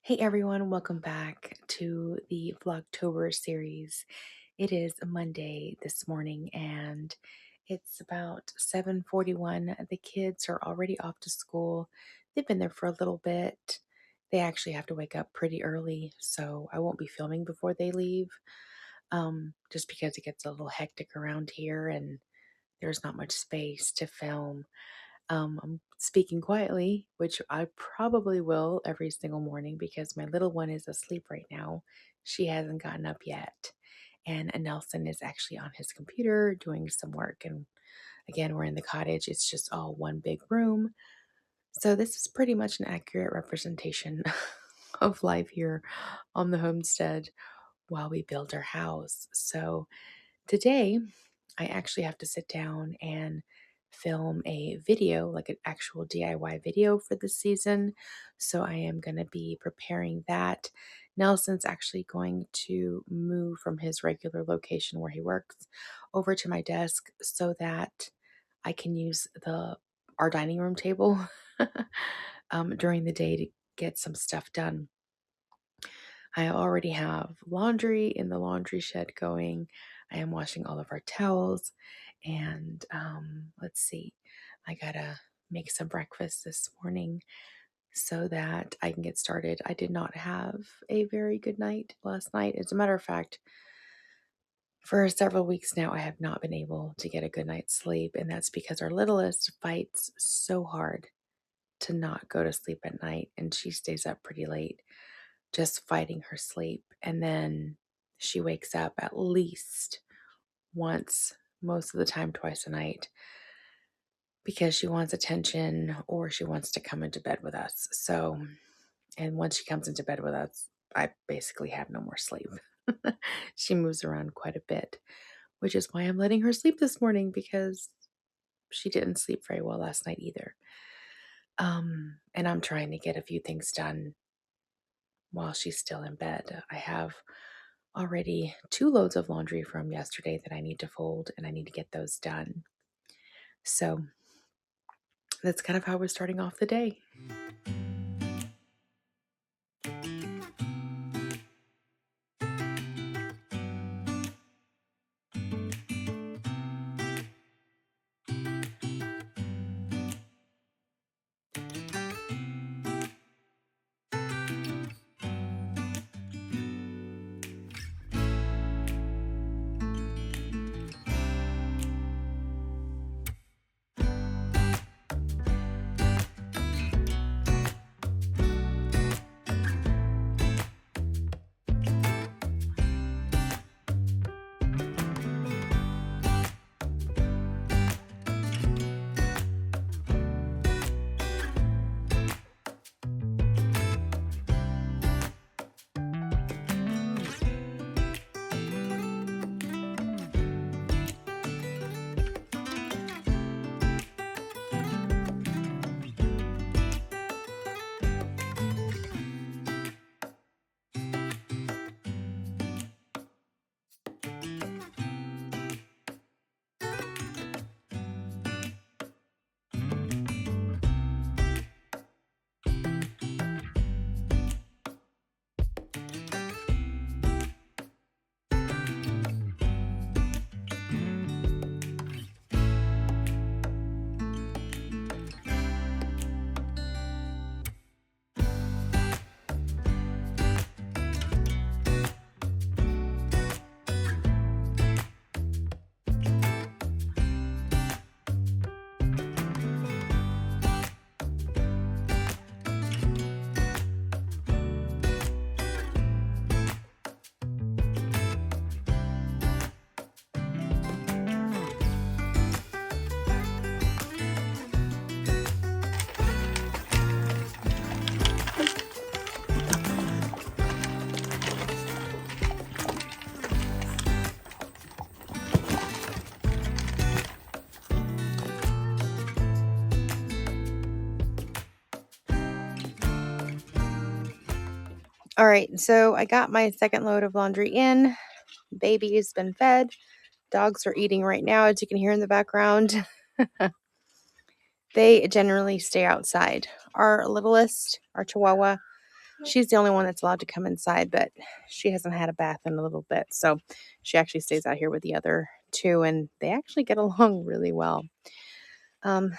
Hey everyone, welcome back to the Vlogtober series. It is a Monday this morning and it's about 7:41. The kids are already off to school. They've been there for a little bit. They actually have to wake up pretty early, so I won't be filming before they leave. Just because it gets a little hectic around here and there's not much space to film. I'm speaking quietly, which I probably will every single morning because my little one is asleep right now. She hasn't gotten up yet. And Nelson is actually on his computer doing some work. And again, we're in the cottage, it's just all one big room. So, this is pretty much an accurate representation of life here on the homestead while we build our house. So, today, I actually have to sit down and film a video, like an actual DIY video for this season. So I am going to be preparing that. Nelson's actually going to move from his regular location where he works over to my desk so that I can use our dining room table during the day to get some stuff done. I already have laundry in the laundry shed going. I am washing all of our towels. And let's see, I gotta make some breakfast this morning so that I can get started. I did not have a very good night last night. As a matter of fact, for several weeks now, I have not been able to get a good night's sleep. And that's because our littlest fights so hard to not go to sleep at night. And she stays up pretty late just fighting her sleep. And then she wakes up at least once, most of the time twice a night, because she wants attention or she wants to come into bed with us. So, and once she comes into bed with us, I basically have no more sleep. She moves around quite a bit, which is why I'm letting her sleep this morning because she didn't sleep very well last night either. And I'm trying to get a few things done while she's still in bed. I have already 2 loads of laundry from yesterday that I need to fold, and I need to get those done. So that's kind of how we're starting off the day. All right, so I got my second load of laundry in. Baby has been fed. Dogs are eating right now, as you can hear in the background. They generally stay outside. Our littlest, our Chihuahua, She's the only one that's allowed to come inside, but she hasn't had a bath in a little bit. So she actually stays out here with the other two, and they actually get along really well. Um,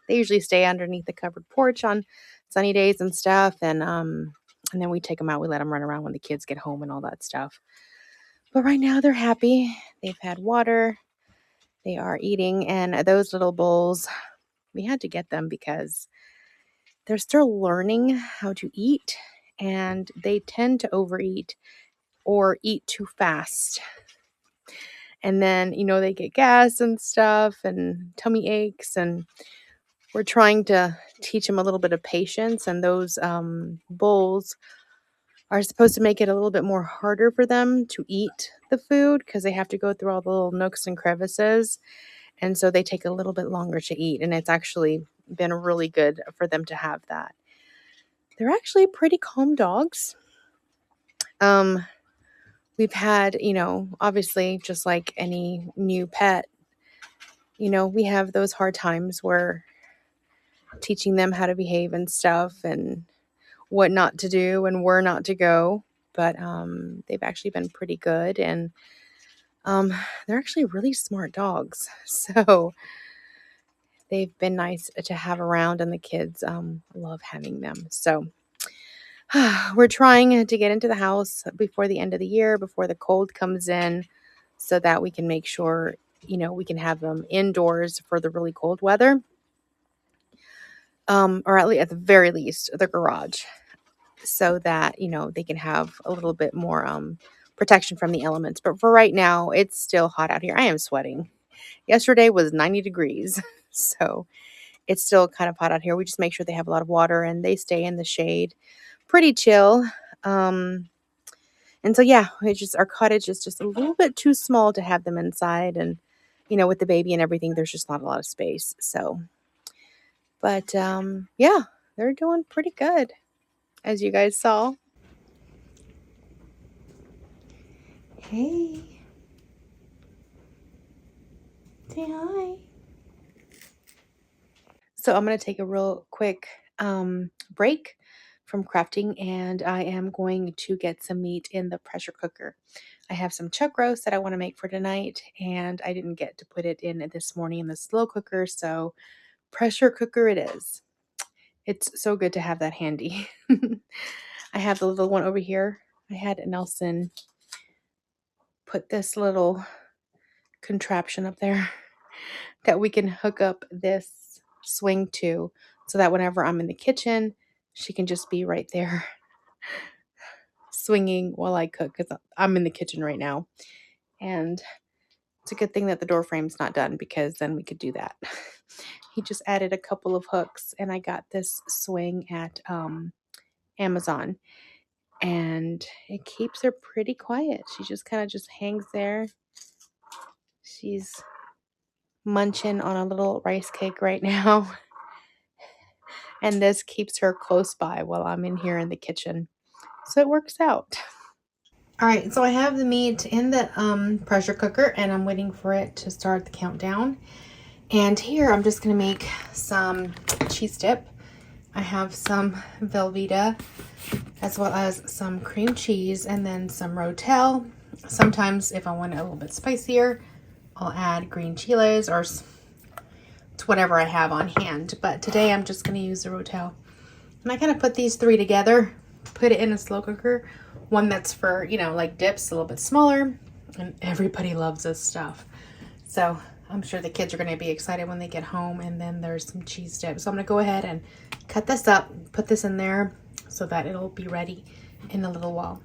they usually stay underneath the covered porch on sunny days and stuff, and then we take them out. We let them run around when the kids get home and all that stuff. But right now they're happy. They've had water. They are eating, and those little bowls, we had to get them because they're still learning how to eat, and they tend to overeat or eat too fast. And then, they get gas and stuff and tummy aches, and we're trying to teach them a little bit of patience, and those bowls are supposed to make it a little bit more harder for them to eat the food because they have to go through all the little nooks and crevices. And so they take a little bit longer to eat. And it's actually been really good for them to have that. They're actually pretty calm dogs. We've had, obviously, just like any new pet, we have those hard times where teaching them how to behave and stuff and what not to do and where not to go. But they've actually been pretty good, and they're actually really smart dogs. So they've been nice to have around, and the kids love having them. So we're trying to get into the house before the end of the year, before the cold comes in, so that we can make sure, we can have them indoors for the really cold weather. Or at the very least, the garage, so that, they can have a little bit more protection from the elements. But for right now, it's still hot out here. I am sweating. Yesterday was 90 degrees. So it's still kind of hot out here. We just make sure they have a lot of water and they stay in the shade. Pretty chill. And so, yeah, our cottage is just a little bit too small to have them inside. And, with the baby and everything, there's just not a lot of space. So, but yeah, they're doing pretty good, as you guys saw. Hey. Say hi. So I'm going to take a real quick break from crafting, and I am going to get some meat in the pressure cooker. I have some chuck roast that I want to make for tonight, and I didn't get to put it in this morning in the slow cooker, so pressure cooker it is. It's so good to have that handy. I have the little one over here. I had Nelson put this little contraption up there that we can hook up this swing to, so that whenever I'm in the kitchen, she can just be right there swinging while I cook, because I'm in the kitchen right now. And it's a good thing that the door frame's not done, because then we could do that. He just added a couple of hooks, and I got this swing at Amazon, and it keeps her pretty quiet. She just kind of just hangs there. She's munching on a little rice cake right now. And this keeps her close by while I'm in here in the kitchen. So it works out. All right, so I have the meat in the pressure cooker, and I'm waiting for it to start the countdown. And here I'm just going to make some cheese dip. I have some Velveeta, as well as some cream cheese, and then some Rotel. Sometimes if I want it a little bit spicier, I'll add green chiles, or it's whatever I have on hand. But today I'm just going to use the Rotel. And I kind of put these three together, put it in a slow cooker. One that's for, like dips, a little bit smaller. And everybody loves this stuff. So I'm sure the kids are going to be excited when they get home. And then there's some cheese dip. So I'm going to go ahead and cut this up, put this in there so that it'll be ready in a little while.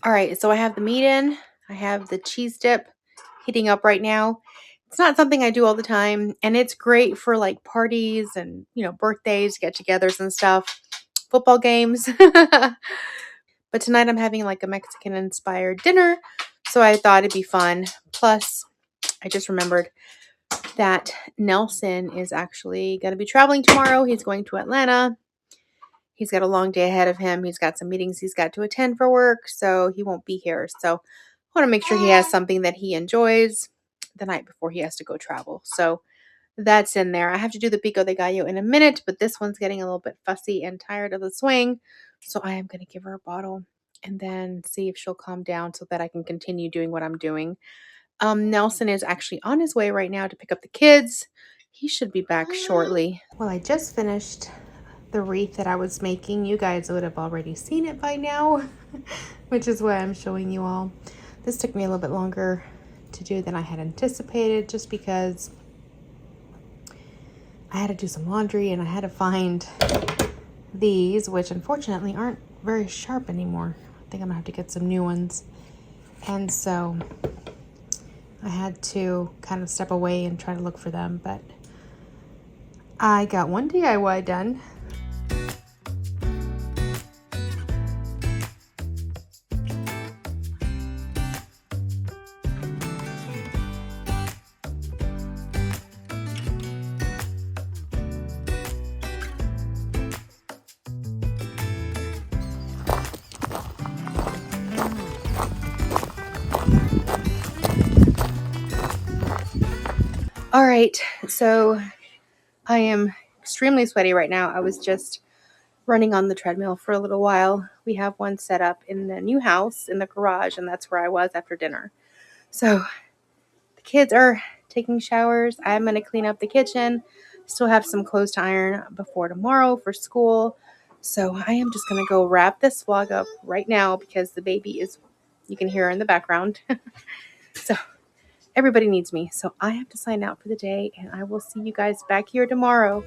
All right, so I have the meat in. I have the cheese dip heating up right now. It's not something I do all the time, and it's great for like parties and, birthdays, get-togethers and stuff, football games. But But tonight I'm having like a Mexican-inspired dinner, so I thought it'd be fun. Plus, I just remembered that Nelson is actually going to be traveling tomorrow. He's going to Atlanta. He's got a long day ahead of him. He's got some meetings he's got to attend for work, so he won't be here. So I want to make sure he has something that he enjoys the night before he has to go travel. So that's in there. I have to do the pico de gallo in a minute, but this one's getting a little bit fussy and tired of the swing. So I am going to give her a bottle and then see if she'll calm down so that I can continue doing what I'm doing. Nelson is actually on his way right now to pick up the kids. He should be back shortly. Well, I just finished the wreath that I was making. You guys would have already seen it by now, which is why I'm showing you all. This took me a little bit longer to do than I had anticipated, just because I had to do some laundry and I had to find these, which unfortunately aren't very sharp anymore. I think I'm gonna have to get some new ones. And so I had to kind of step away and try to look for them, but I got one DIY done. All right, so I am extremely sweaty right now. I was just running on the treadmill for a little while. We have one set up in the new house in the garage, and that's where I was after dinner. So the kids are taking showers. I'm going to clean up the kitchen. Still have some clothes to iron before tomorrow for school. So I am just going to go wrap this vlog up right now because the baby is, you can hear her in the background. So everybody needs me. So I have to sign out for the day, and I will see you guys back here tomorrow.